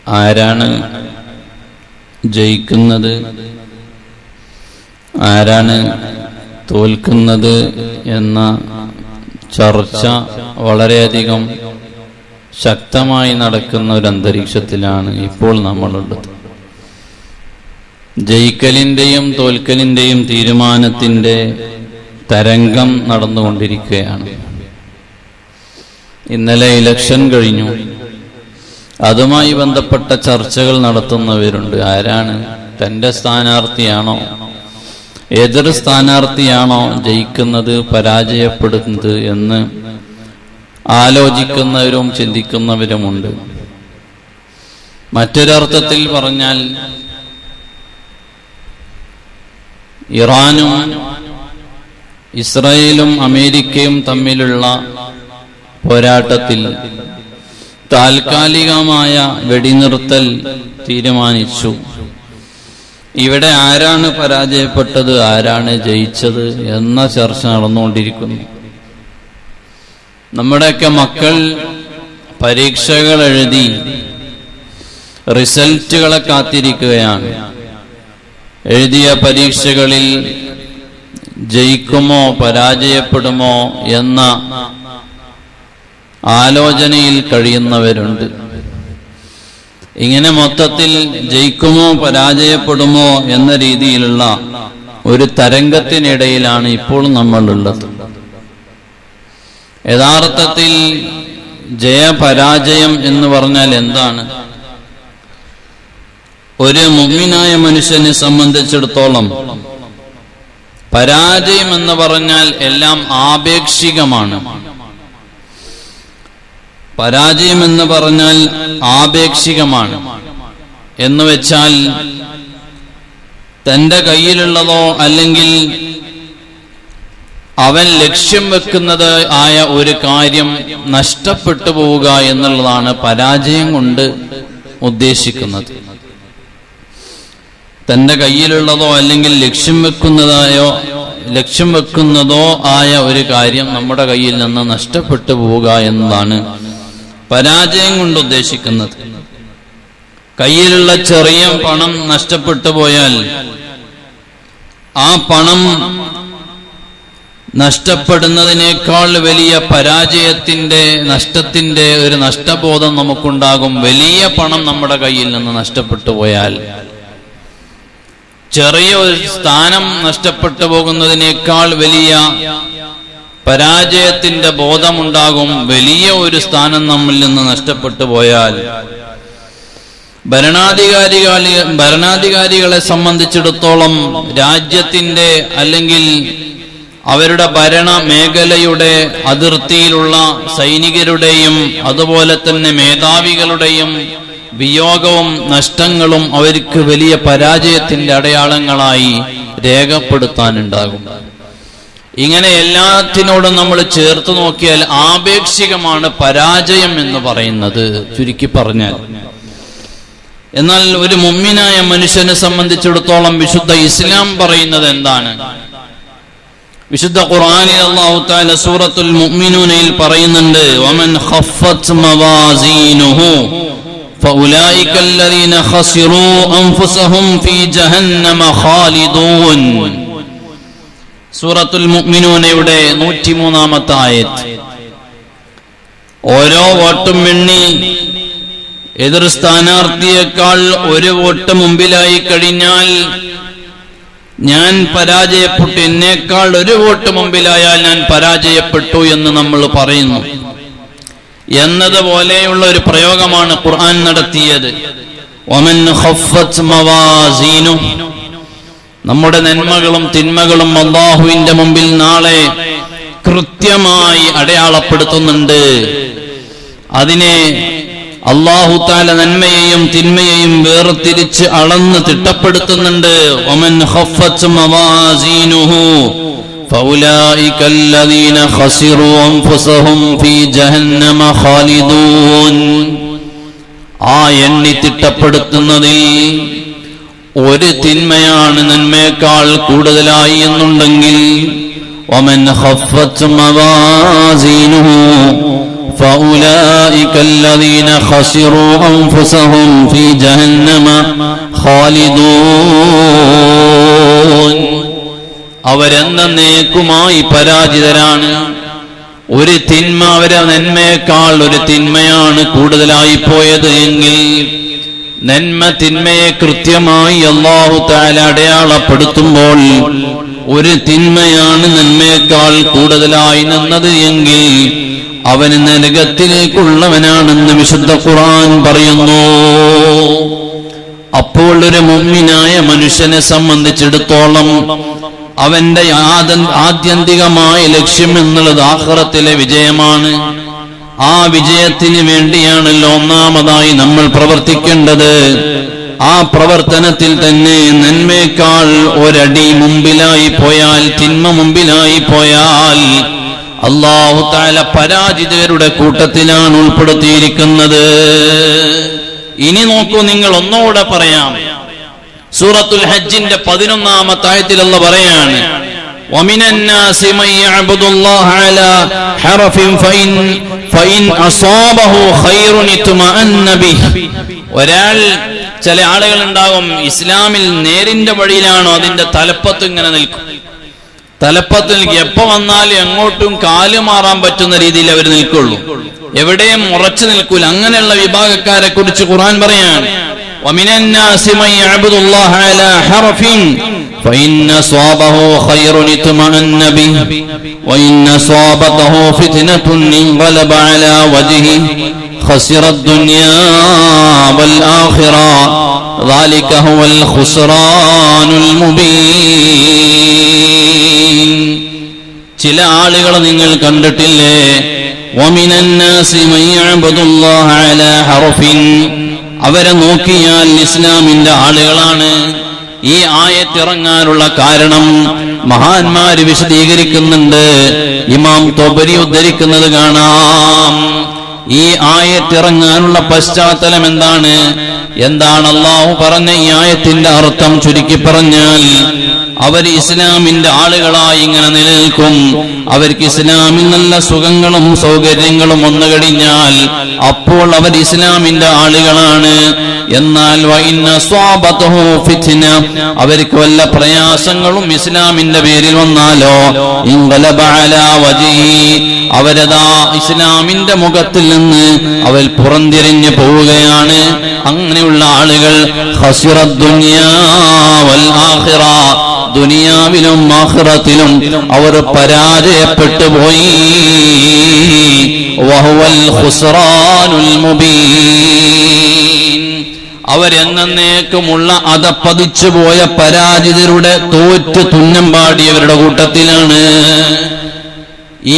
ആരാണ് ജയിക്കുന്നത്, ആരാണ് തോൽക്കുന്നത് എന്ന ചർച്ച വളരെയധികം ശക്തമായി നടക്കുന്ന ഒരു അന്തരീക്ഷത്തിലാണ് ഇപ്പോൾ നമ്മളുള്ളത്. ജയിക്കലിന്റെയും തോൽക്കലിന്റെയും തീരുമാനത്തിന്റെ തരംഗം നടന്നുകൊണ്ടിരിക്കുകയാണ്. ഇന്നലെ ഇലക്ഷൻ കഴിഞ്ഞു. അതുമായി ബന്ധപ്പെട്ട ചർച്ചകൾ നടത്തുന്നവരുണ്ട്. ആരാണ്, തന്റെ സ്ഥാനാർത്ഥിയാണോ എതിർ സ്ഥാനാർത്ഥിയാണോ ജയിക്കുന്നത് പരാജയപ്പെടുന്നത് എന്ന് ആലോചിക്കുന്നവരും ചിന്തിക്കുന്നവരുമുണ്ട്. മറ്റൊരർത്ഥത്തിൽ പറഞ്ഞാൽ ഇറാനും ഇസ്രായേലും അമേരിക്കയും തമ്മിലുള്ള പോരാട്ടത്തിൽ താൽക്കാലികമായ വെടിനിർത്തൽ തീരുമാനിച്ചു. ഇവിടെ ആരാണ് പരാജയപ്പെട്ടത്, ആരാണ് ജയിച്ചത് എന്ന ചർച്ച നടന്നുകൊണ്ടിരിക്കുന്നു. നമ്മുടെയൊക്കെ മക്കൾ പരീക്ഷകൾ എഴുതി റിസൾട്ടുകളെ കാത്തിരിക്കുകയാണ്. എഴുതിയ പരീക്ഷകളിൽ ജയിക്കുമോ പരാജയപ്പെടുമോ എന്ന ആലോചനയിൽ കഴിയുന്നവരുണ്ട്. ഇങ്ങനെ മൊത്തത്തിൽ ജയിക്കുമോ പരാജയപ്പെടുമോ എന്ന രീതിയിലുള്ള ഒരു തരംഗത്തിനിടയിലാണ് ഇപ്പോൾ നമ്മളുള്ളത്. യഥാർത്ഥത്തിൽ ജയപരാജയം എന്ന് പറഞ്ഞാൽ എന്താണ്? ഒരു മുഅ്മിനായ മനുഷ്യനെ സംബന്ധിച്ചിടത്തോളം പരാജയം എന്ന് പറഞ്ഞാൽ എല്ലാം ആപേക്ഷികമാണ്. പരാജയം എന്ന് പറഞ്ഞാൽ ആപേക്ഷികമാണ് എന്ന് വെച്ചാൽ തന്റെ കയ്യിലുള്ളതോ അല്ലെങ്കിൽ അവൻ ലക്ഷ്യം വെക്കുന്നത് ആയ ഒരു കാര്യം നഷ്ടപ്പെട്ടു പോവുക എന്നുള്ളതാണ് പരാജയം കൊണ്ട് ഉദ്ദേശിക്കുന്നത്. തന്റെ കയ്യിലുള്ളതോ അല്ലെങ്കിൽ ലക്ഷ്യം വെക്കുന്നതോ ആയ ഒരു കാര്യം നമ്മുടെ കയ്യിൽ നിന്ന് നഷ്ടപ്പെട്ടു പോവുക എന്നതാണ് പരാജയം കൊണ്ട് ഉദ്ദേശിക്കുന്നത്. കയ്യിലുള്ള ചെറിയ പണം നഷ്ടപ്പെട്ടു പോയാൽ ആ പണം നഷ്ടപ്പെടുന്നതിനേക്കാൾ വലിയ നഷ്ടത്തിന്റെ ഒരു നഷ്ടബോധം നമുക്കുണ്ടാകും. വലിയ പണം നമ്മുടെ കയ്യിൽ നിന്ന് നഷ്ടപ്പെട്ടു പോയാൽ ചെറിയ ഒരു സ്ഥാനം നഷ്ടപ്പെട്ടു പോകുന്നതിനേക്കാൾ വലിയ പരാജയത്തിന്റെ ബോധമുണ്ടാകും വലിയ ഒരു സ്ഥാനം നമ്മിൽ നിന്ന് നഷ്ടപ്പെട്ടു പോയാൽ. ഭരണാധികാരികളെ സംബന്ധിച്ചിടത്തോളം രാജ്യത്തിന്റെ അല്ലെങ്കിൽ അവരുടെ ഭരണ മേഖലയുടെ അതിർത്തിയിലുള്ള സൈനികരുടെയും അതുപോലെ തന്നെ മേധാവികളുടെയും വിയോഗവും നഷ്ടങ്ങളും അവർക്ക് വലിയ പരാജയത്തിന്റെ അടയാളങ്ങളായി രേഖപ്പെടുത്താനുണ്ടാകും. ഇങ്ങനെ എല്ലാത്തിനോടും നമ്മൾ ചേർത്ത് നോക്കിയാൽ ആപേക്ഷികമാണ് പരാജയം എന്ന് പറയുന്നത്, ചുരുക്കി പറഞ്ഞാൽ. എന്നാൽ ഒരു മുഅ്മിനായ മനുഷ്യനെ സംബന്ധിച്ചിടത്തോളം വിശുദ്ധ ഇസ്ലാം പറയുന്നത് എന്താണ്? വിശുദ്ധ ഖുർആനിൽ അല്ലാഹു തആല സൂറത്തുൽ മുഅ്മിനൂനയിൽ പറയുന്നുണ്ട്, വമൻ ഖഫ്ഫത് മവാസീനുഹു ഫഉലൈക അല്ലദീന ഖസിറൂ അൻഫുസഹും ഫീ ജഹന്നമ ഖാലിദൂൻ. സൂറത്തുൽ മുഅ്മിനൂനയുടെ 103-ാമത്തെ ആയത്ത്. ഓരോ വോട്ടും എണ്ണി എതിർ സ്ഥാനാർത്ഥിയേക്കാൾ ഒരു വോട്ട് മുമ്പിലായി കഴിഞ്ഞാൽ ഞാൻ പരാജയപ്പെട്ടു, എന്നേക്കാൾ ഒരു വോട്ട് മുമ്പിലായാൽ ഞാൻ പരാജയപ്പെട്ടു എന്ന് നമ്മൾ പറയുന്നു എന്നതുപോലെയുള്ള ഒരു പ്രയോഗമാണ് ഖുർആൻ നടത്തിയത്. വമൻ ഖഫ്ഫത് മവാസീനു, നമ്മുടെ നന്മകളും തിന്മകളും അല്ലാഹുവിന്റെ മുമ്പിൽ നാളെ കൃത്യമായി അടയാളപ്പെടുത്തുന്നുണ്ട്. അതിനെ അല്ലാഹു തആല നന്മയെയും തിന്മയെയും വേർതിരിച്ച് അളന്ന് തിട്ടപ്പെടുത്തുന്നുണ്ട്. വമൻ ഖഫ്ഫത് മവാസീനുഹു ഫൗലൈക അല്ലദീന ഖസിറൂ അൻഫുസഹും ഫീ ജഹന്നമ ഖാലിദൂൻ. ആ എണ്ണി തിട്ടപ്പെടുത്തുന്നതിൽ ഒരു തിന്മയാണ് നന്മയേക്കാൾ കൂടുതലായി എന്നുണ്ടെങ്കിൽ വമൻ ഖഫ്ഫത് മവാസീനുഹു فأولئك الذين خسروا أنفسهم في جهنم خالدون. അവരെന്നേക്കുമായി പരാജിതരാണ്. ഒരു തിന്മ അവരെ നന്മയേക്കാൾ ഒരു തിന്മയാണ് കൂടുതലായി പോയത് എങ്കിൽ നന്മ തിന്മയെ കൃത്യമായി അല്ലാഹു തആല അടയാളപ്പെടുത്തുമ്പോൾ ഒരു തിന്മയാണ് നന്മയേക്കാൾ കൂടുതലായി നിന്നത് എങ്കിൽ അവന് നരകത്തിലേക്കുള്ളവനാണെന്ന് വിശുദ്ധ ഖുർആൻ പറയുന്നു. അപ്പോൾ ഒരു മുഅ്മിനായ മനുഷ്യനെ സംബന്ധിച്ചിടത്തോളം അവന്റെ ആത്യന്തികമായ ലക്ഷ്യം എന്നുള്ളത് ആഖിറത്തിലെ വിജയമാണ്. ആ വിജയത്തിന് വേണ്ടിയാണല്ലോ ഒന്നാമതായി നമ്മൾ പ്രവർത്തിക്കേണ്ടത്. ആ പ്രവർത്തനത്തിൽ തന്നെ നന്മയേക്കാൾ ഒരടി മുമ്പിലായി പോയാൽ, തിന്മ മുമ്പിലായി പോയാൽ അല്ലാഹു തആല പരാജിതരുടെ കൂട്ടത്തിലാണ് ഉൾപ്പെടുത്തിയിരിക്കുന്നത്. ഇനി നോക്കൂ, നിങ്ങൾ ഒന്നുകൂടെ പറയാം. സൂറത്തുൽ ഹജ്ജിന്റെ 11-ാമത്തെ ആയത്തിൽ അല്ലാഹു പറയാണ്, وَمِنَ النَّاسِ مَن يَعْبُدُ اللَّهَ عَلَى حَرْفٍ فَإِنْ أَصَابَهُ خَيْرٌ اطْمَأَنَّ بِهِ. ഒരാൾ, ചില ആളുകൾ ഉണ്ടാകും, ഇസ്ലാമിൽ നേരിന്റെ വഴിയിലാണോ അതിന്റെ തലപ്പത്ത് ഇങ്ങനെ നിൽക്കും. തലപ്പത്ത് നിൽക്കും. എപ്പോ വന്നാലും എങ്ങോട്ടും കാല് മാറാൻ പറ്റുന്ന രീതിയിൽ അവർ നിൽക്കുള്ളൂ, എവിടെയും ഉറച്ചു നിൽക്കൂല. അങ്ങനെയുള്ള വിഭാഗക്കാരെ കുറിച്ച് ഖുർആൻ പറയാണ്, وَمِنَ النَّاسِ مَن يَعْبُدُ اللَّهَ عَلَى حَرْفٍ فَإِنْ أَصَابَهُ خَيْرٌ اطْمَأَنَّ بِهِ وَإِنْ أَصَابَتْهُ فِتْنَةٌ انقلب على وجهه خسر الدنيا والآخرة ذلك هو الخسران المبين. ചില ആളുകളെ നിങ്ങൾ കണ്ടിട്ടില്ലേ? وَمِنَ النَّاسِ مَن يَعْبُدُ اللَّهَ عَلَى حَرْفٍ. അവരെ നോക്കിയാൽ ഇസ്ലാമിന്റെ ആളുകളാണ്. ഈ ആയത്ത് ഇറങ്ങാനുള്ള കാരണം മഹാന്മാര് വിശദീകരിക്കുന്നുണ്ട്. ഇമാം തൊബരി ഉദ്ധരിക്കുന്നത് കാണാം. ഈ ആയത്ത് ഇറങ്ങാനുള്ള പശ്ചാത്തലം എന്താണ് അല്ലാഹു പറഞ്ഞ ഈ ആയത്തിന്റെ അർത്ഥം ചുരുക്കി പറഞ്ഞാൽ, അവർ ഇസ്ലാമിന്റെ ആളുകളായി ഇങ്ങനെ നിലനിൽക്കും. അവർക്ക് ഇസ്ലാമിൽ നല്ല സുഖങ്ങളും സൗകര്യങ്ങളും വന്നു കഴിഞ്ഞാൽ അപ്പോൾ അവർ ഇസ്ലാമിന്റെ ആളുകളാണ്. എന്നാൽ അവർക്ക് വല്ല പ്രയാസങ്ങളും ഇസ്ലാമിന്റെ പേരിൽ വന്നാലോ അവരതാ ഇസ്ലാമിന്റെ മുഖത്തിൽ നിന്ന് അവർ പുറംതിരിഞ്ഞു പോവുകയാണ്. അങ്ങനെയുള്ള ആളുകൾ ഖസിറദ് ദുനിയാ വൽ ആഖിറ, ദുനിയാവിലും ആഖിറത്തിലും അവർ പരാജയപ്പെട്ടു പോയി. വഹുവൽ ഖുസ്റാനുൽ മുബീൻ. അവരെന്നേക്കുമുള്ള അധപ്പതിച്ചു പോയ പരാജിതരുടെ തോറ്റ് തുന്നം പാടിയവരുടെ കൂട്ടത്തിലാണ്.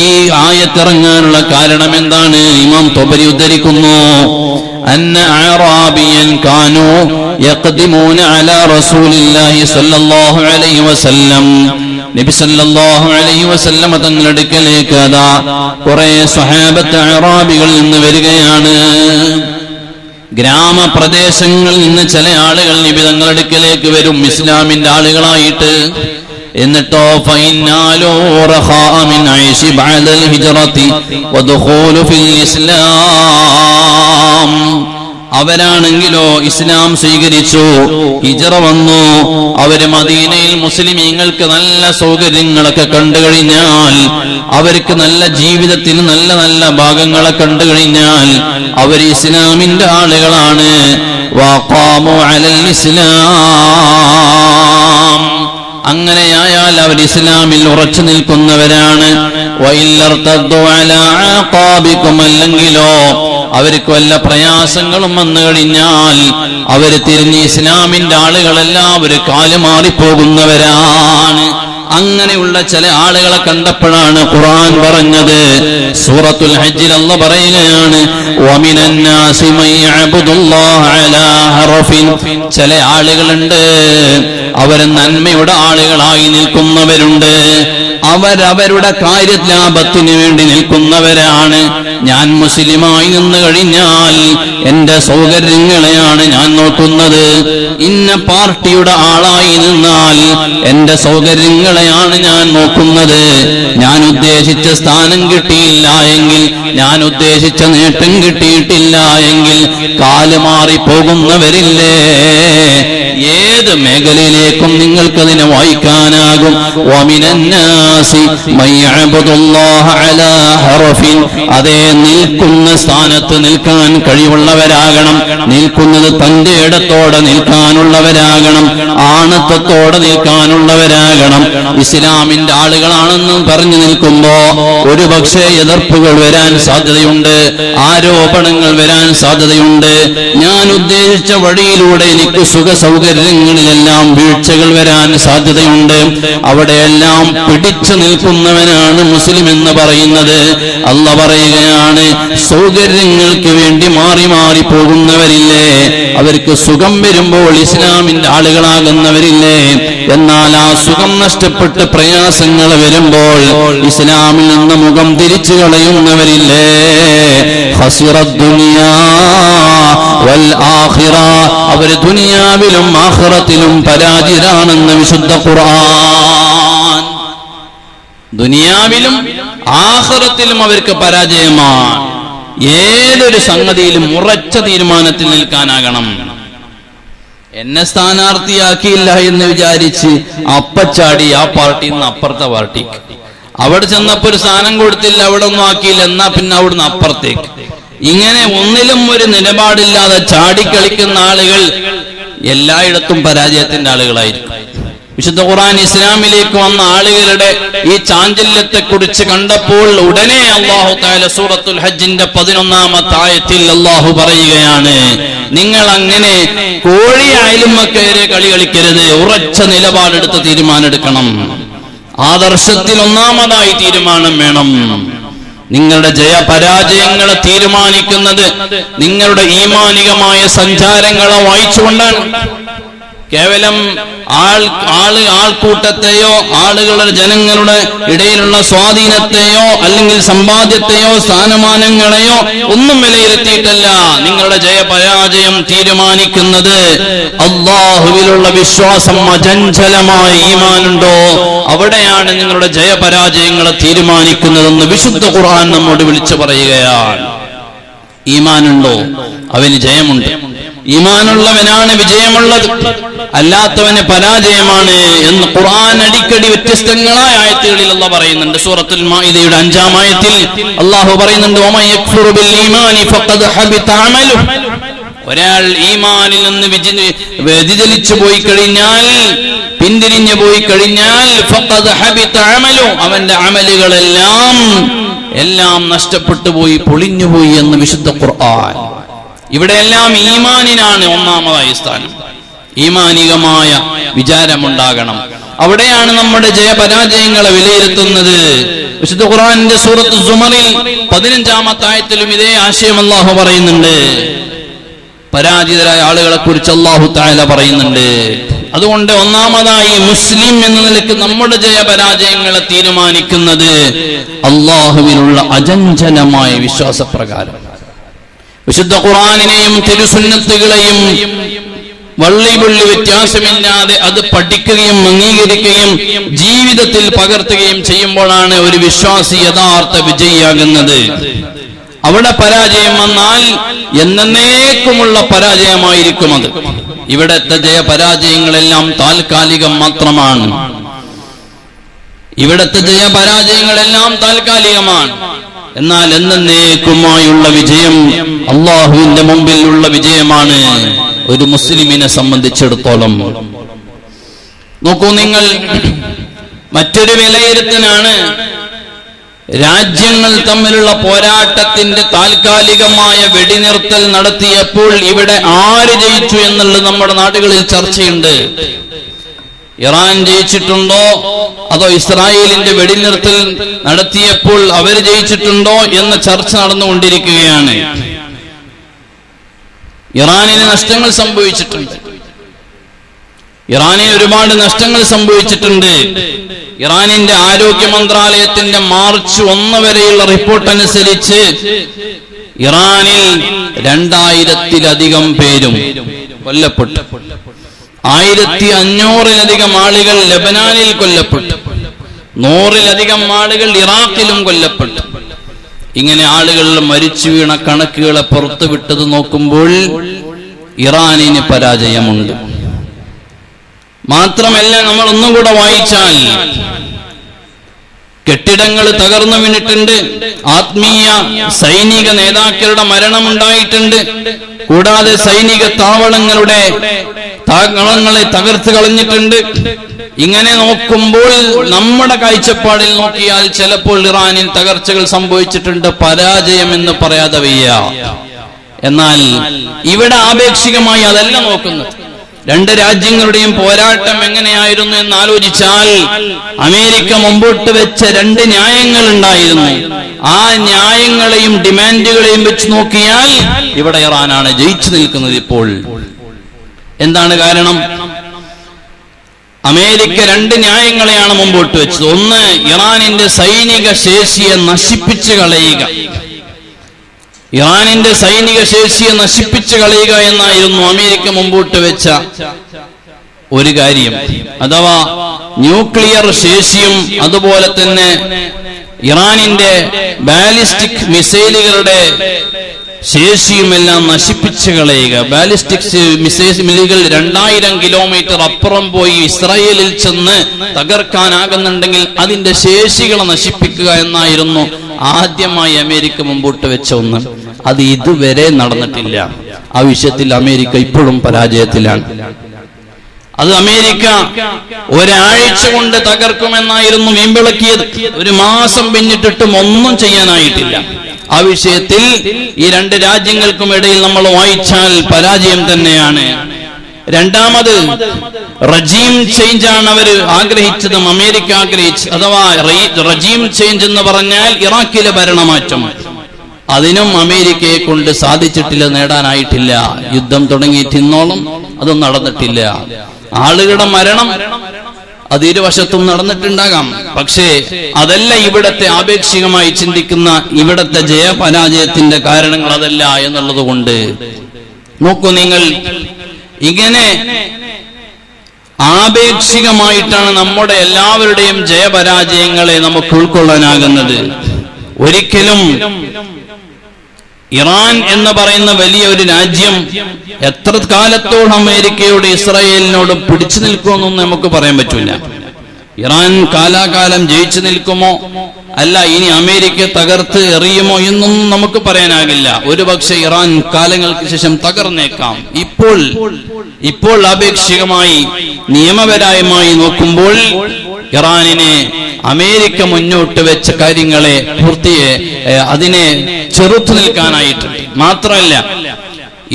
ഈ ആയത്തിറങ്ങാനുള്ള കാരണം എന്താണ്? ഇമാം തൊബരി ഉദ്ധരിക്കുന്നു, അന്ന അഅറാബിയൻ കാനൂ യഖ്ദിമൂന അലാ റസൂലില്ലാഹി സ്വല്ലല്ലാഹു അലൈഹി വസല്ലം. നബി സല്ലല്ലാഹു അലൈഹി വസല്ലം തങ്ങളുടെ അടുക്കലേക്ക് അതാ കുറെ സ്വഹാബത്ത് അഅറാബികളിൽ നിന്ന് വരികയാണ്. ഗ്രാമപ്രദേശങ്ങളിൽ നിന്ന് ചില ആളുകൾ നബി തങ്ങളുടെ അടുക്കലേക്ക് വരും ഇസ്ലാമിന്റെ ആളുകളായിട്ട്. എന്നിട്ടോ ഫൈനാലോ റഖാഅ മിൻ ഐശി ബഅദൽ ഹിജ്റതി വദഖൂലു ഫിൽ ഇസ്ലാം. അവരാണെങ്കിലോ ഇസ്ലാം സ്വീകരിച്ചു, ഹിജ്റ വന്നു. അവര് മദീനയിൽ മുസ്ലിമീങ്ങൾക്ക് നല്ല സൗകര്യങ്ങളൊക്കെ കണ്ടു കഴിഞ്ഞാൽ, അവർക്ക് നല്ല ജീവിതത്തിൽ നല്ല നല്ല ഭാഗങ്ങളെ കണ്ടു കഴിഞ്ഞാൽ അവർ ഇസ്ലാമിന്റെ ആളുകളാണ്. വഖാമു അലൽ ഇസ്ലാം. അങ്ങനെയായാൽ അവർ ഇസ്ലാമിൽ ഉറച്ചു നിൽക്കുന്നവരാണ്. അല്ലെങ്കിലോ അവർക്ക് വല്ല പ്രയാസങ്ങളും വന്നു കഴിഞ്ഞാൽ അവര് തിരിഞ്ഞ് ഇസ്ലാമിന്റെ ആളുകളെല്ലാവരും കാലുമാറിപ്പോകുന്നവരാണ്. അങ്ങനെയുള്ള ചില ആളുകളെ കണ്ടപ്പോഴാണ് ഖുർആൻ പറഞ്ഞത്. സൂറത്തുൽ ഹജ്ജിൽ അല്ലാഹു പറയുകയാണ്, വമിനൻ നാസി മൻ യഅബ്ദുല്ലാഹ അലാ ഹറഫിൻ, ചില ആളുകളുണ്ട് അവർ നന്മയുടെ ആളുകളായി നിൽക്കുന്നവരുണ്ട്, അവരവരുടെ കാര്യലാഭത്തിന് വേണ്ടി നിൽക്കുന്നവരാണ്. ഞാൻ മുസ്ലിമായി നിന്ന് കഴിഞ്ഞാൽ എന്റെ സൗകര്യങ്ങളെയാണ് ഞാൻ നോക്കുന്നത്, ഇന്ന പാർട്ടിയുടെ ആളായി നിന്നാൽ എന്റെ സൗകര്യങ്ങളെയാണ് ഞാൻ നോക്കുന്നത്. ഞാൻ ഉദ്ദേശിച്ച സ്ഥാനം കിട്ടിയില്ല എങ്കിൽ, ഞാൻ ഉദ്ദേശിച്ച നേട്ടം കിട്ടിയിട്ടില്ല എങ്കിൽ കാല് മാറി പോകുന്നവരില്ലേ? ഏത് മേഖലയിലേക്കും നിങ്ങൾക്കതിനെ വായിക്കാനാകും. അതേ, നിൽക്കുന്ന സ്ഥാനത്ത് നിൽക്കാൻ കഴിവുള്ളവരാകണം, നിൽക്കുന്നത് തന്റെ ഇടത്തോടെ നിൽക്കാനുള്ളവരാകണം, ആണത്വത്തോടെ നിൽക്കാനുള്ളവരാകണം. ഇസ്ലാമിന്റെ ആളുകളാണെന്ന് പറഞ്ഞു നിൽക്കുമ്പോ ഒരു പക്ഷേ എതിർപ്പുകൾ വരാൻ സാധ്യതയുണ്ട്, ആരോപണങ്ങൾ വരാൻ സാധ്യതയുണ്ട്. ഞാൻ ഉദ്ദേശിച്ച വഴിയിലൂടെ എനിക്ക് സുഖ സൗകര്യങ്ങളിലെല്ലാം വീഴ്ചകൾ വരാൻ സാധ്യതയുണ്ട്. അവിടെയെല്ലാം പിടിച്ചു നിൽക്കുന്നവനാണ് മുസ്ലിം എന്ന് പറയുന്നത്. അല്ലാഹു പറയുകയാണ്, സൗകര്യങ്ങൾക്ക് വേണ്ടി മാറി മാറി പോകുന്നവരില്ലേ, അവർക്ക് സുഖം വരുമ്പോൾ ഇസ്ലാമിന്റെ ആളുകളാകുന്നവരില്ലേ? എന്നാൽ ആ സുഖം നഷ്ടപ്പെട്ട് പ്രയാസങ്ങൾ വരുമ്പോൾ ഇസ്ലാമിൽ നിന്ന് മുഖം തിരിച്ചു കളയുന്നവരില്ലേ? ഖസിറദ് ദുനിയാ വൽ ആഖിറ, അവർ ദുനിയാവിലും ആഖിറത്തിലും പരാജിതരാണെന്ന് വിശുദ്ധ ഖുർആൻ. ദുനിയാവിലും ആഖിറത്തിലും അവർക്ക് പരാജയമാണ്. ഏതൊരു സംഗതിയിലും ഉറച്ച തീരുമാനത്തിൽ നിൽക്കാനാകണം. എന്നെ സ്ഥാനാർത്ഥിയാക്കിയില്ല എന്ന് വിചാരിച്ച് അപ്പച്ചാടി ആ പാർട്ടിയിൽ നിന്ന് അപ്പുറത്തെ പാർട്ടിക്ക്, അവിടെ ചെന്നപ്പോ ഒരു സ്ഥാനം കൊടുത്തില്ല, അവിടെ ഒന്നും ആക്കിയില്ല, എന്നാ പിന്നെ അവിടുന്ന് അപ്പുറത്തേക്ക്. ഇങ്ങനെ ഒന്നിലും ഒരു നിലപാടില്ലാതെ ചാടിക്കളിക്കുന്ന ആളുകൾ എല്ലായിടത്തും പരാജയത്തിന്റെ ആളുകളായിരിക്കും. വിശുദ്ധ ഖുർആൻ ഇസ്ലാമിലേക്ക് വന്ന ആളുകളുടെ ഈ ചാഞ്ചല്യത്തെ കുറിച്ച് കണ്ടപ്പോൾ ഉടനെ അല്ലാഹു തആല സൂറത്തുൽ ഹജ്ജിന്റെ 11-ാമത്തെ ആയത്തിൽ അല്ലാഹു പറയുകയാണ്, നിങ്ങൾ അങ്ങനെ കോഴി അയലുമ്മക്കേരെ കളി കളിക്കരുത്, ഉറച്ച നിലപാടെടുത്ത് തീരുമാനമെടുക്കണം. ആദർശത്തിൽ ഒന്നാമതായി തീരുമാനം വേണം. നിങ്ങളുടെ ജയപരാജയങ്ങളെ തീരുമാനിക്കുന്നത് നിങ്ങളുടെ ഈമാനികമായ സഞ്ചാരങ്ങളെ വായിച്ചുകൊണ്ടാണ്. കേവലം ആൾക്കൂട്ടത്തെയോ ആളുകളുടെ ജനങ്ങളുടെ ഇടയിലുള്ള സ്വാധീനത്തെയോ അല്ലെങ്കിൽ സമ്പാദ്യത്തെയോ സ്ഥാനമാനങ്ങളെയോ ഒന്നും വിലയിരുത്തിയിട്ടല്ല നിങ്ങളുടെ ജയപരാജയം തീരുമാനിക്കുന്നത്. അല്ലാഹുവിലുള്ള വിശ്വാസം അചഞ്ചലമായ ഈമാനുണ്ടോ, അവിടെയാണ് നിങ്ങളുടെ ജയപരാജയങ്ങളെ തീരുമാനിക്കുന്നതെന്ന് വിശുദ്ധ ഖുർആൻ നമ്മോട് വിളിച്ചു പറയുകയാണ്. ഈമാനുണ്ടോ അവന് ജയമുണ്ട്, ഈമാനുള്ളവനാണ് വിജയമുള്ളത്, അല്ലാത്തവന് പരാജയമാണ് എന്ന് ഖുർആൻ അടിക്കടി വ്യത്യസ്തങ്ങളായ ആയത്തുകളിൽ അല്ലാഹു പറയുന്നുണ്ട്. സൂറത്തുൽ മാഇദയുടെ 5-ാം ആയത്തിൽ അല്ലാഹു പറയുന്നുണ്ട്, വമൻ യക്ഫുറു ബിൽ ഈമാനി ഫഖദ് ഹബിത അമലുഹു. ഒരാൾ ഈമാനിൽ നിന്ന് വ്യതിചലിച്ചു പോയി കഴിഞ്ഞാൽ, പിന്തിരിഞ്ഞു പോയി കഴിഞ്ഞാൽ ഫഖദ് ഹബിത അമലുഹു, അവന്റെ അമലുകളെല്ലാം നഷ്ടപ്പെട്ടു പോയി, പൊളിഞ്ഞുപോയി എന്ന് വിശുദ്ധ ഖുർആൻ. ഇവിടെയെല്ലാം ഈമാനിനാണ് ഒന്നാമതായി സ്ഥാനം. ഈമാനികമായ വിചാരമുണ്ടാകണം. അവിടെയാണ് നമ്മുടെ ജയപരാജയങ്ങളെ വിലയിരുത്തുന്നത്. വിശുദ്ധ ഖുർആനിന്റെ സൂറത്ത് സുമറിൽ 15-ാമത്തെ ആയത്തിലും ഇതേ ആശയം അല്ലാഹു പറയുന്നുണ്ട്. പരാജിതരായ ആളുകളെ കുറിച്ച് അല്ലാഹു തആല പറയുന്നുണ്ട്. അതുകൊണ്ട് ഒന്നാമതായി മുസ്ലിം എന്ന നിലയ്ക്ക് നമ്മുടെ ജയപരാജയങ്ങളെ തീരുമാനിക്കുന്നത് അല്ലാഹുവിലുള്ള അചഞ്ചലമായ വിശ്വാസപ്രകാരം. വിശുദ്ധ ഖുർആനിനെയും തിരുസുന്നത്തുകളെയും വള്ളിപുള്ളി വ്യത്യാസമില്ലാതെ അത് പഠിക്കുകയും അംഗീകരിക്കുകയും ജീവിതത്തിൽ പകർത്തുകയും ചെയ്യുമ്പോഴാണ് ഒരു വിശ്വാസി യഥാർത്ഥ വിജയിയാകുന്നത്. അവിടെ പരാജയം വന്നാൽ എന്നേക്കുമുള്ള പരാജയമായിരിക്കും അത്. ഇവിടത്തെ ജയപരാജയങ്ങളെല്ലാം താൽക്കാലികം മാത്രമാണ്. ഇവിടത്തെ ജയപരാജയങ്ങളെല്ലാം താൽക്കാലികമാണ്. എന്നാൽ എന്നേക്കുമായുള്ള വിജയം അല്ലാഹുവിന്റെ മുമ്പിലുള്ള വിജയമാണ് ഒരു മുസ്ലിമിനെ സംബന്ധിച്ചിടത്തോളം. നോക്കൂ നിങ്ങൾ, മറ്റൊരു വിലയിരുത്തലാണ് രാജ്യങ്ങൾ തമ്മിലുള്ള പോരാട്ടത്തിന്റെ താൽക്കാലികമായ വെടിനിർത്തൽ നടത്തിയപ്പോൾ ഇവിടെ ആര് ജയിച്ചു എന്നുള്ളത് നമ്മുടെ നാടുകളിൽ ചർച്ചയുണ്ട്. ഇറാൻ ജയിച്ചിട്ടുണ്ടോ അതോ ഇസ്രായേലിന്റെ വെടിനിർത്തൽ നടത്തിയപ്പോൾ അവർ ജയിച്ചിട്ടുണ്ടോ എന്ന ചർച്ച നടന്നുകൊണ്ടിരിക്കുകയാണ്. ഇറാനിന് നഷ്ടങ്ങൾ സംഭവിച്ചിട്ടുണ്ട്. ഇറാനിന് ഒരുപാട് നഷ്ടങ്ങൾ സംഭവിച്ചിട്ടുണ്ട്. ഇറാനിന്റെ ആരോഗ്യ മന്ത്രാലയത്തിന്റെ മാർച്ച് 1 വരെയുള്ള റിപ്പോർട്ട് അനുസരിച്ച് ഇറാനിൽ 2000-ലധികം പേരും കൊല്ലപ്പെട്ടു. 1500-ലധികം ആളുകൾ ലബനാനിൽ കൊല്ലപ്പെട്ടു. 100-ലധികം ആളുകൾ ഇറാഖിലും കൊല്ലപ്പെട്ടു. ഇങ്ങനെ ആളുകൾ മരിച്ചു വീണ കണക്കുകളെ പുറത്തുവിട്ടത് നോക്കുമ്പോൾ ഇറാനിന് പരാജയമുണ്ട്. മാത്രമല്ല, നമ്മൾ ഒന്നും കൂടെ വായിച്ചാൽ കെട്ടിടങ്ങൾ തകർന്നു വീണിട്ടുണ്ട്, ആത്മീയ സൈനിക നേതാക്കളുടെ മരണമുണ്ടായിട്ടുണ്ട്, കൂടാതെ സൈനിക താവളങ്ങളെ തകർത്ത് കളഞ്ഞിട്ടുണ്ട്. ഇങ്ങനെ നോക്കുമ്പോൾ നമ്മുടെ കാഴ്ചപ്പാടിൽ നോക്കിയാൽ ചിലപ്പോൾ ഇറാനിൽ തകർച്ചകൾ സംഭവിച്ചിട്ടുണ്ട്, പരാജയം എന്ന് പറയാതെ വയ്യ. എന്നാൽ ഇവിടെ ആപേക്ഷികമായി അതല്ല നോക്കുന്നത്. രണ്ട് രാജ്യങ്ങളുടെയും പോരാട്ടം എങ്ങനെയായിരുന്നു എന്ന് ആലോചിച്ചാൽ അമേരിക്ക മുമ്പോട്ട് വെച്ച 2 ന്യായങ്ങൾ ഉണ്ടായിരുന്നു. ആ ന്യായങ്ങളെയും ഡിമാൻഡുകളെയും വെച്ച് നോക്കിയാൽ ഇവിടെ ഇറാനാണ് ജയിച്ചു നിൽക്കുന്നത് ഇപ്പോൾ. എന്താണ് കാരണം? അമേരിക്ക 2 ന്യായങ്ങളെയാണ് മുമ്പോട്ട് വെച്ചത്. ഒന്ന്, ഇറാനിന്റെ സൈനിക ശേഷിയെ നശിപ്പിച്ചു കളയുക. ഇറാനിന്റെ സൈനിക ശേഷിയെ നശിപ്പിച്ചു കളയുക എന്നായിരുന്നു അമേരിക്ക മുമ്പോട്ട് വെച്ച ഒരു കാര്യം. അഥവാ ന്യൂക്ലിയർ ശേഷിയും അതുപോലെ തന്നെ ഇറാനിന്റെ ബാലിസ്റ്റിക് മിസൈലുകളുടെ ശേഷിയുമെല്ലാം നശിപ്പിച്ചു കളയുക. ബാലിസ്റ്റിക് മിസൈലുകൾ 2000 കിലോമീറ്റർ അപ്പുറം പോയി ഇസ്രായേലിൽ ചെന്ന് തകർക്കാനാകുന്നുണ്ടെങ്കിൽ അതിന്റെ ശേഷികളെ നശിപ്പിക്കുക എന്നായിരുന്നു ആദ്യമായി അമേരിക്ക മുമ്പോട്ട് വെച്ച ഒന്ന്. അത് ഇതുവരെ നടന്നിട്ടില്ല. ആ വിഷയത്തിൽ അമേരിക്ക ഇപ്പോഴും പരാജയത്തിലാണ്. അത് അമേരിക്ക ഒരാഴ്ച കൊണ്ട് തകർക്കുമെന്നായിരുന്നു വീമ്പിളക്കിയത്. 1 മാസം പിന്നിട്ടിട്ടും ഒന്നും ചെയ്യാനായിട്ടില്ല. ആ വിഷയത്തിൽ ഈ 2 രാജ്യങ്ങൾക്കും ഇടയിൽ നമ്മൾ വായിച്ചാൽ പരാജയം തന്നെയാണ്. രണ്ടാമത്, റജീം ചേഞ്ച് ആണ് അവർ ആഗ്രഹിച്ചതും അമേരിക്ക ആഗ്രഹിച്ചത്. അഥവാ റജീം ചേഞ്ച് എന്ന് പറഞ്ഞാൽ ഇറാഖിലെ ഭരണമാറ്റം. അതിനും അമേരിക്കയെ കൊണ്ട് സാധിച്ചിട്ടില്ല, നേടാനായിട്ടില്ല. യുദ്ധം തുടങ്ങിയിട്ട് ഇന്നോളം അതൊന്നും നടന്നിട്ടില്ല. ആളുകളുടെ മരണം അത് ഇരുവശത്തും നടന്നിട്ടുണ്ടാകാം. പക്ഷേ അതല്ല ഇവിടത്തെ ആപേക്ഷികമായി ചിന്തിക്കുന്ന ഇവിടത്തെ ജയപരാജയത്തിന്റെ കാരണങ്ങൾ അതല്ല എന്നുള്ളത് കൊണ്ട് നോക്കൂ നിങ്ങൾ, ഇങ്ങനെ ആപേക്ഷികമായിട്ടാണ് നമ്മുടെ എല്ലാവരുടെയും ജയപരാജയങ്ങളെ നമുക്ക് ഉൾക്കൊള്ളാനാകുന്നത്. ഒരിക്കലും ഇറാൻ എന്ന് പറയുന്ന വലിയ ഒരു രാജ്യം എത്ര കാലത്തോളം അമേരിക്കയോട് ഇസ്രായേലിനോട് പിടിച്ചു നിൽക്കുമെന്നൊന്നും നമുക്ക് പറയാൻ പറ്റില്ല. ഇറാൻ കാലാകാലം ജയിച്ചു നിൽക്കുമോ അല്ല ഇനി അമേരിക്ക തകർത്ത് എറിയുമോ എന്നൊന്നും നമുക്ക് പറയാനാകില്ല. ഒരുപക്ഷെ ഇറാൻ കാലങ്ങൾക്ക് ശേഷം തകർന്നേക്കാം. ഇപ്പോൾ ആപേക്ഷികമായി നിയമപരമായി നോക്കുമ്പോൾ ഇറാനിനെ അമേരിക്ക മുന്നോട്ട് വെച്ച കാര്യങ്ങളെ അതിനെ ചെറുത്തു നിൽക്കാനായിട്ടുണ്ട്. മാത്രമല്ല,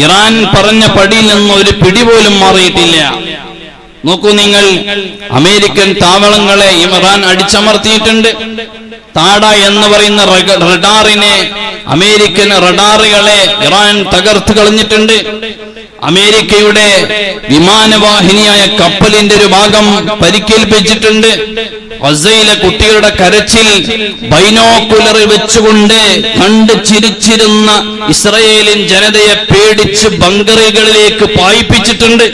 ഇറാൻ പറഞ്ഞ പടിയിൽ നിന്ന് ഒരു പിടി പോലും മാറിയിട്ടില്ല. നോക്കൂ നിങ്ങൾ, അമേരിക്കൻ താവളങ്ങളെ ഇറാൻ അടിച്ചമർത്തിയിട്ടുണ്ട്. താഡ എന്ന് പറയുന്ന റഡാറിനെ, അമേരിക്കൻ റഡാറുകളെ ഇറാൻ തകർത്ത് കളഞ്ഞിട്ടുണ്ട്. അമേരിക്കയുടെ വിമാനവാഹിനിയായ കപ്പലിന്റെ ഒരു ഭാഗം പരിക്കേൽപ്പിച്ചിട്ടുണ്ട്. ഗസയിലെ കുട്ടികളുടെ കരച്ചിൽ ബൈനോക്കുലറിൽ വെച്ചുകൊണ്ട് കണ്ട് ചിരിച്ചിരുന്ന ഇസ്രായേലിൻ ജനതയെ പേടിച്ച് ബങ്കറുകളിലേക്ക് പായിപ്പിച്ചിട്ടുണ്ട്.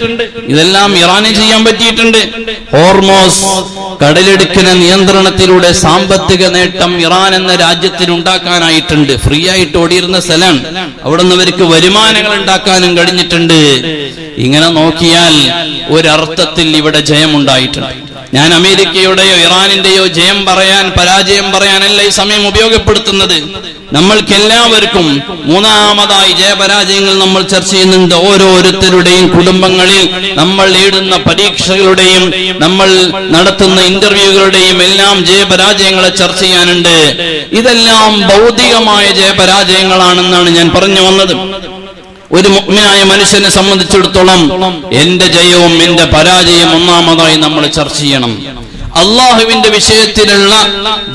ഇതെല്ലാം ഇറാന് ചെയ്യാൻ പറ്റിയിട്ടുണ്ട്. ഹോർമോസ് കടലിടുക്കിന് നിയന്ത്രണത്തിലൂടെ സാമ്പത്തിക നേട്ടം ഇറാൻ എന്ന രാജ്യത്തിന് ഉണ്ടാക്കാനായിട്ടുണ്ട്. ഫ്രീ ആയിട്ട് ഓടിയിരുന്ന സ്ഥലം, അവിടെ നിന്ന് അവർക്ക് വരുമാനങ്ങൾ ഉണ്ടാക്കാനും കഴിഞ്ഞിട്ടുണ്ട്. ഇങ്ങനെ നോക്കിയാൽ ഒരർത്ഥത്തിൽ ഇവിടെ ജയമുണ്ടായിട്ടുണ്ട്. ഞാൻ അമേരിക്കയുടെയോ ഇറാനിന്റെയോ പരാജയം പറയാനല്ല ഈ സമയം ഉപയോഗപ്പെടുത്തുന്നത്. നമ്മൾക്കെല്ലാവർക്കും മൂന്നാമതായി ജയപരാജയങ്ങൾ നമ്മൾ ചർച്ച ചെയ്യുന്നുണ്ട്. ഓരോരുത്തരുടെയും കുടുംബങ്ങളിൽ നമ്മൾ നേടുന്ന പരീക്ഷകളുടെയും നമ്മൾ നടത്തുന്ന ഇന്റർവ്യൂകളുടെയും എല്ലാം ജയപരാജയങ്ങളെ ചർച്ച ചെയ്യാനുണ്ട്. ഇതെല്ലാം ഭൗതികമായ ജയപരാജയങ്ങളാണെന്നാണ് ഞാൻ പറഞ്ഞു വന്നത്. ഒരു മുഅ്മിനായ മനുഷ്യനെ സംബന്ധിച്ചിടത്തോളം എന്റെ ജയവും എന്റെ പരാജയവും ഒന്നാമതായി നമ്മൾ ചർച്ച ചെയ്യണം. അള്ളാഹുവിന്റെ വിഷയത്തിലുള്ള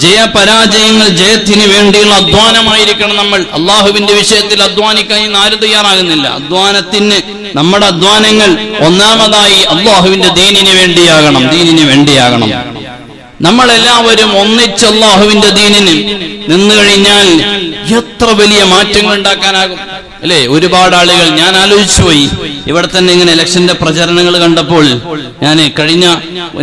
ജയപരാജയങ്ങൾ, ജയത്തിന് വേണ്ടിയുള്ള അധ്വാനമായിരിക്കണം നമ്മൾ. അള്ളാഹുവിന്റെ വിഷയത്തിൽ അധ്വാനിക്കാൻ ഇന്ന് ആരും തയ്യാറാകുന്നില്ല. അധ്വാനത്തിന് നമ്മുടെ അധ്വാനങ്ങൾ ഒന്നാമതായി അള്ളാഹുവിന്റെ ദീനിന് വേണ്ടിയാകണം. നമ്മളെല്ലാവരും ഒന്നിച്ച് അള്ളാഹുവിന്റെ ദീനിന് നിന്ന് കഴിഞ്ഞാൽ എത്ര വലിയ മാറ്റങ്ങൾ ഉണ്ടാക്കാനാകും അല്ലെ? ഒരുപാട് ആളുകൾ, ഞാൻ ആലോചിച്ചു പോയി, ഇവിടെ തന്നെ ഇങ്ങനെ ഇലക്ഷന്റെ പ്രചരണങ്ങൾ കണ്ടപ്പോൾ ഞാൻ കഴിഞ്ഞ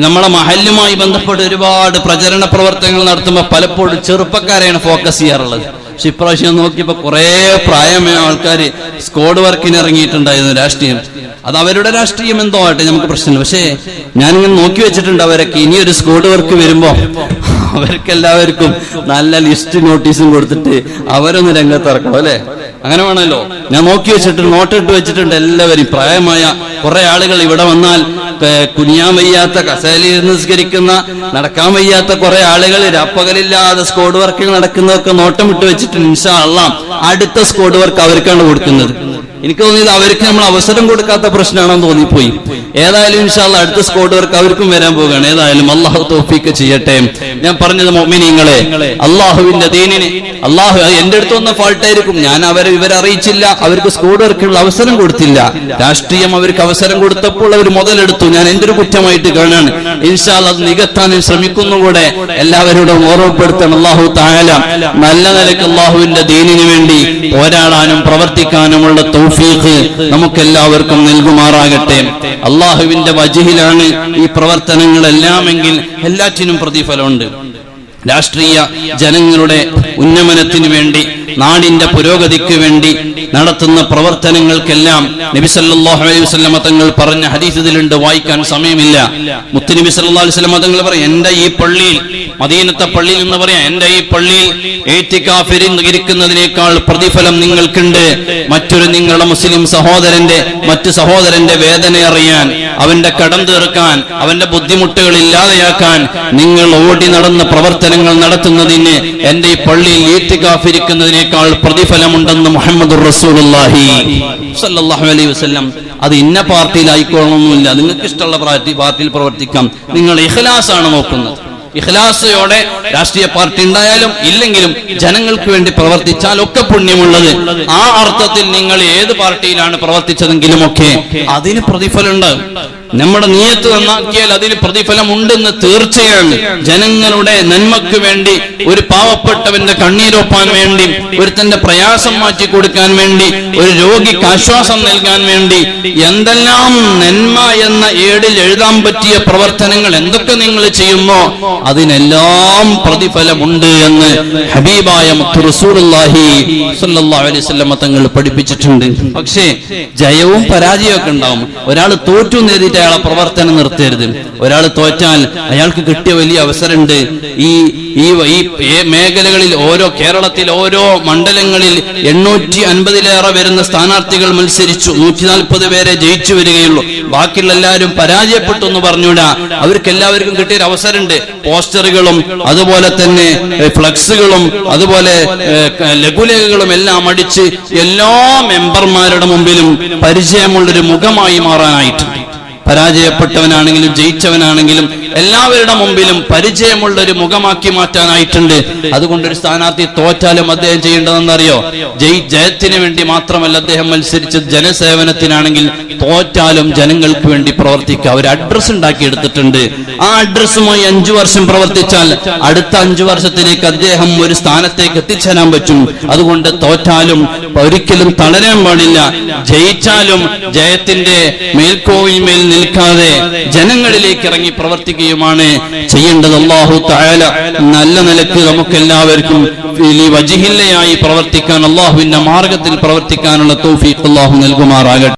നമ്മളെ മഹല്ലുമായി ബന്ധപ്പെട്ട് ഒരുപാട് പ്രചരണ പ്രവർത്തനങ്ങൾ നടത്തുമ്പോൾ പലപ്പോഴും ചെറുപ്പക്കാരെയാണ് ഫോക്കസ് ചെയ്യാറുള്ളത്. പക്ഷെ ഇപ്രാവശ്യം നോക്കിയപ്പോ കുറെ പ്രായമായ ആൾക്കാർ സ്ക്വാഡ് വർക്കിന് ഇറങ്ങിയിട്ടുണ്ടായിരുന്നു. രാഷ്ട്രീയം അത് അവരുടെ രാഷ്ട്രീയം എന്തോ ആട്ടെ, നമുക്ക് പ്രശ്നമില്ല. പക്ഷേ ഞാനിങ്ങനെ നോക്കി വെച്ചിട്ടുണ്ട് അവരൊക്കെ ഇനിയൊരു സ്ക്വാഡ് വർക്ക് വരുമ്പോ അവർക്കെല്ലാവർക്കും നല്ല ലിസ്റ്റ് നോട്ടീസും കൊടുത്തിട്ട് അവരൊന്ന് രംഗത്തിറക്കണം അല്ലെ? അങ്ങനെ വേണമല്ലോ. ഞാൻ നോക്കി വെച്ചിട്ടുണ്ട്, നോട്ടിട്ട് വെച്ചിട്ടുണ്ട്. എല്ലാവരും പ്രായമായ കുറെ ആളുകൾ ഇവിടെ വന്നാൽ കുനിയാൻ വയ്യാത്ത, കസേരയിൽ നിസ്കരിക്കുന്ന, നടക്കാൻ വയ്യാത്ത കുറെ ആളുകൾ രാപ്പകലില്ലാതെ സ്ക്വാഡ് വർക്കിൽ നടക്കുന്നതൊക്കെ നോട്ടം വിട്ട് വെച്ചിട്ടുണ്ട്. ഇൻഷാ അല്ലാഹ് അടുത്ത സ്ക്വാഡ് വർക്ക് അവർക്കാണ് കൊടുക്കുന്നത്. എനിക്ക് തോന്നിയത് അവർക്ക് നമ്മൾ അവസരം കൊടുക്കാത്ത പ്രശ്നമാണെന്ന് തോന്നിപ്പോയി. ഏതായാലും ഇൻഷാ അല്ലാഹ് അടുത്ത സ്ക്വാഡ് വർക്ക് അവർക്കും വരാൻ പോവുകയാണ്. ഏതായാലും അള്ളാഹു തൗഫീഖ് ചെയ്യട്ടെ. ഞാൻ പറഞ്ഞത് മുഅ്മിനീങ്ങളെ, അള്ളാഹുവിന്റെ ദീനിന് അള്ളാഹു എന്റെ അടുത്ത് വന്ന ഫാൾട്ടായിരിക്കും. ഞാൻ ഇവരറിയിച്ചില്ല, അവർക്ക് സ്ക്വാഡ് വർക്കുള്ള അവസരം കൊടുത്തില്ല. രാഷ്ട്രീയം അവർക്ക് അവസരം കൊടുത്തപ്പോൾ അവർ മുതലെടുത്തു. ഞാൻ എന്റെ ഒരു കുറ്റമായിട്ട് കാണാണ്. ഇൻഷാ അല്ലാഹ് അത് നികത്താൻ ശ്രമിക്കുന്നുകൂടെ എല്ലാവരോടും ഓർമ്മപ്പെടുത്തണം. അള്ളാഹു തആല നല്ല നിലയ്ക്ക് അള്ളാഹുവിന്റെ ദീനിന് വേണ്ടി പോരാടാനും പ്രവർത്തിക്കാനുമുള്ള തൗഫീഖ് നമുക്കെല്ലാവർക്കും നൽകുമാറാകട്ടെ. അള്ളാഹുവിന്റെ വജ്ഹിലാണ് ഈ പ്രവർത്തനങ്ങളെല്ലാമെങ്കിൽ എല്ലാറ്റിനും പ്രതിഫലമുണ്ട്. രാഷ്ട്രീയ ജനങ്ങളുടെ ഉന്നമനത്തിന് വേണ്ടി, നാടിന്റെ പുരോഗതിക്ക് വേണ്ടി നടത്തുന്ന പ്രവർത്തനങ്ങൾക്കെല്ലാം നബി സല്ലല്ലാഹു അലൈഹി വസല്ലം തങ്ങൾ പറഞ്ഞ ഹദീസ് ഇതിലുണ്ട്, വായിക്കാൻ സമയമില്ല. മുത്തുനബി സല്ലല്ലാഹു അലൈഹി വസല്ലം തങ്ങൾ പറയും, എന്റെ ഈ പള്ളിയിൽ, മദീനത്തെ പള്ളിയിൽ എന്ന് പറയാം, എന്റെ ഈ പള്ളിയിൽ ഇഅ്തികാഫിൽ ഇരിക്കുന്നതിനേക്കാൾ പ്രതിഫലം നിങ്ങൾക്കുണ്ട്. മറ്റൊരു നിങ്ങളുടെ മുസ്ലിം സഹോദരന്റെ, മറ്റു സഹോദരന്റെ വേദന അറിയാൻ, അവന്റെ കടം തീർക്കാൻ, അവന്റെ ബുദ്ധിമുട്ടുകൾ ഇല്ലാതെയാക്കാൻ നിങ്ങൾ ഓടി നടന്ന പ്രവർത്തനങ്ങൾ നടത്തുന്നതിന് എന്റെ ഈ പള്ളിയിൽ ഇഅ്തികാഫ് ഇരിക്കുന്നതിനേക്കാൾ പ്രതിഫലമുണ്ടെന്ന് മുഹമ്മദുർ റസൂലുള്ളാഹി സ്വല്ലല്ലാഹു അലൈഹി വസല്ലം. അത് ഇന്ന പാർട്ടിയിലായിക്കോളണമെന്നില്ല, നിങ്ങൾക്ക് ഇഷ്ടമുള്ള പാർട്ടിയിൽ പ്രവർത്തിക്കാം. നിങ്ങൾ ഇഖ്ലാസാണ് നോക്കുന്നത്. ഇഖ്ലാസോടെ രാഷ്ട്രീയ പാർട്ടി ഉണ്ടായാലും ഇല്ലെങ്കിലും ജനങ്ങൾക്ക് വേണ്ടി പ്രവർത്തിച്ചാൽ ഒക്കെ പുണ്യമുള്ളത്. ആ അർത്ഥത്തിൽ നിങ്ങൾ ഏത് പാർട്ടിയിലാണ് പ്രവർത്തിച്ചതെങ്കിലും ഒക്കെ അതിന് പ്രതിഫലം ഉണ്ടാകും. നമ്മുടെ നിയത്ത് നന്നാക്കിയാൽ അതിന് പ്രതിഫലം ഉണ്ടെന്ന് തീർച്ചയാണ്. ജനങ്ങളുടെ നന്മക്ക് വേണ്ടി, ഒരു പാവപ്പെട്ടവന്റെ കണ്ണീരൊപ്പാൻ വേണ്ടി, ഒരുത്തന്റെ പ്രയാസം മാറ്റി കൊടുക്കാൻ വേണ്ടി, ഒരു രോഗിക്ക് ആശ്വാസം നൽകാൻ വേണ്ടി എന്തെല്ലാം നന്മ എന്ന ഏടിൽ എഴുതാൻ പറ്റിയ പ്രവർത്തനങ്ങൾ എന്തൊക്കെ നിങ്ങൾ ചെയ്യുമോ അതിനെല്ലാം പ്രതിഫലമുണ്ട് എന്ന് ഹബീബായ മുത്ത് റസൂലുള്ളാഹി സ്വല്ലല്ലാഹു അലൈഹി വസല്ലം തങ്ങൾ പഠിപ്പിച്ചിട്ടുണ്ട്. പക്ഷേ ജയവും പരാജയവും ഒക്കെ ഉണ്ടാവും. ഒരാൾ തോറ്റു നേരിട്ട് അയാളെ പ്രവർത്തനം നിർത്തരുത്. ഒരാൾ തോറ്റാൽ അയാൾക്ക് കിട്ടിയ വലിയ അവസരമുണ്ട്. ഈ മേഖലകളിൽ കേരളത്തിൽ ഓരോ മണ്ഡലങ്ങളിൽ 850-ലേറെ വരുന്ന സ്ഥാനാർത്ഥികൾ മത്സരിച്ചു. 140 പേരെ ജയിച്ചു വരികയുള്ളൂ. ബാക്കിയുള്ള എല്ലാവരും പരാജയപ്പെട്ടു എന്ന് പറഞ്ഞൂടാ. അവർക്ക് എല്ലാവർക്കും കിട്ടിയൊരു അവസരമുണ്ട്. പോസ്റ്ററുകളും അതുപോലെ തന്നെ ഫ്ലക്സുകളും അതുപോലെ ലഘുലേഖകളും എല്ലാം അടിച്ച് എല്ലാ മെമ്പർമാരുടെ മുമ്പിലും പരിചയമുള്ളൊരു മുഖമായി മാറാനായിട്ട്, പരാജയപ്പെട്ടവനാണെങ്കിലും ജയിച്ചവനാണെങ്കിലും എല്ലാവരുടെ മുമ്പിലും പരിചയമുള്ള ഒരു മുഖമാക്കി മാറ്റാനായിട്ടുണ്ട്. അതുകൊണ്ടൊരു സ്ഥാനാർത്ഥി തോറ്റാലും അദ്ദേഹം ചെയ്യേണ്ടതെന്നറിയോ? ജയത്തിന് വേണ്ടി മാത്രമല്ല അദ്ദേഹം മത്സരിച്ചത്, ജനസേവനത്തിനാണെങ്കിൽ തോറ്റാലും ജനങ്ങൾക്ക് വേണ്ടി പ്രവർത്തിക്കുക. ഒരു അഡ്രസ് ഉണ്ടാക്കി എടുത്തിട്ടുണ്ട്. ആ അഡ്രസ്സുമായി 5 വർഷം പ്രവർത്തിച്ചാൽ അടുത്ത 5 വർഷത്തിലേക്ക് അദ്ദേഹം ഒരു സ്ഥാനത്തേക്ക് എത്തിച്ചേരാൻ പറ്റും. അതുകൊണ്ട് തോറ്റാലും ഒരിക്കലും തളരാൻ പാടില്ല. ജയിച്ചാലും ജയത്തിന്റെ മേൽക്കോയിന്മേൽ നിൽക്കാതെ ജനങ്ങളിലേക്ക് ഇറങ്ങി പ്രവർത്തിക്കുകയുമാണ് ചെയ്യേണ്ടത്. അല്ലാഹു തആല നല്ല നിലക്ക് നമുക്കെല്ലാവർക്കും വജ്ഹില്ലയായി പ്രവർത്തിക്കാൻ, അല്ലാഹുവിന്റെ മാർഗത്തിൽ പ്രവർത്തിക്കാനുള്ള തൗഫീഖ് അല്ലാഹു നൽകുമാറാകട്ടെ.